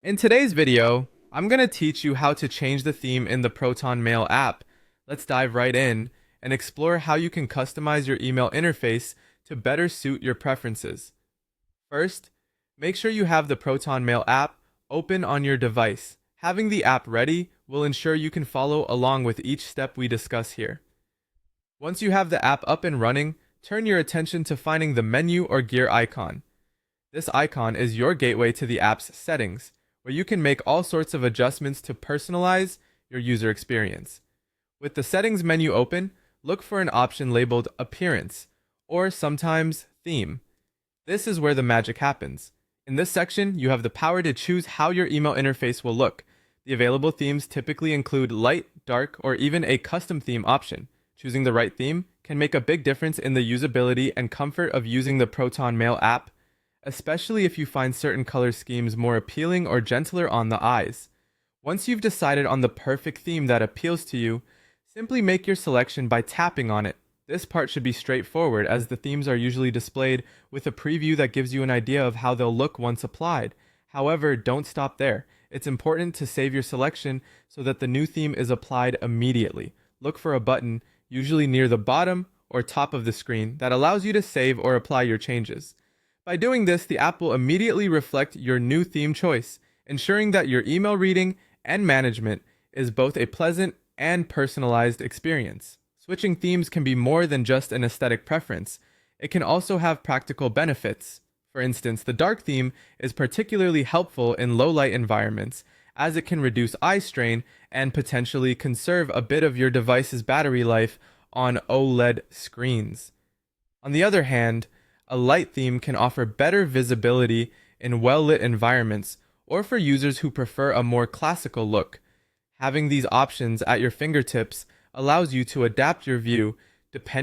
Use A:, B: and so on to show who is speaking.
A: In today's video, I'm going to teach you how to change the theme in the Proton Mail app. Let's dive right in and explore how you can customize your email interface to better suit your preferences. First, make sure you have the Proton Mail app open on your device. Having the app ready will ensure you can follow along with each step we discuss here. Once you have the app up and running, turn your attention to finding the menu or gear icon. This icon is your gateway to the app's settings, where you can make all sorts of adjustments to personalize your user experience. With the settings menu open, look for an option labeled Appearance, or sometimes Theme. This is where the magic happens. In this section, you have the power to choose how your email interface will look. The available themes typically include light, dark, or even a custom theme option. Choosing the right theme can make a big difference in the usability and comfort of using the Proton Mail app, especially if you find certain color schemes more appealing or gentler on the eyes. Once you've decided on the perfect theme that appeals to you, simply make your selection by tapping on it. This part should be straightforward, as the themes are usually displayed with a preview that gives you an idea of how they'll look once applied. However, don't stop there. It's important to save your selection so that the new theme is applied immediately. Look for a button, usually near the bottom or top of the screen, that allows you to save or apply your changes. By doing this, the app will immediately reflect your new theme choice, ensuring that your email reading and management is both a pleasant and personalized experience. Switching themes can be more than just an aesthetic preference. It can also have practical benefits. For instance, the dark theme is particularly helpful in low-light environments, as it can reduce eye strain and potentially conserve a bit of your device's battery life on OLED screens. On the other hand, a light theme can offer better visibility in well-lit environments, or for users who prefer a more classical look. Having these options at your fingertips allows you to adapt your view depending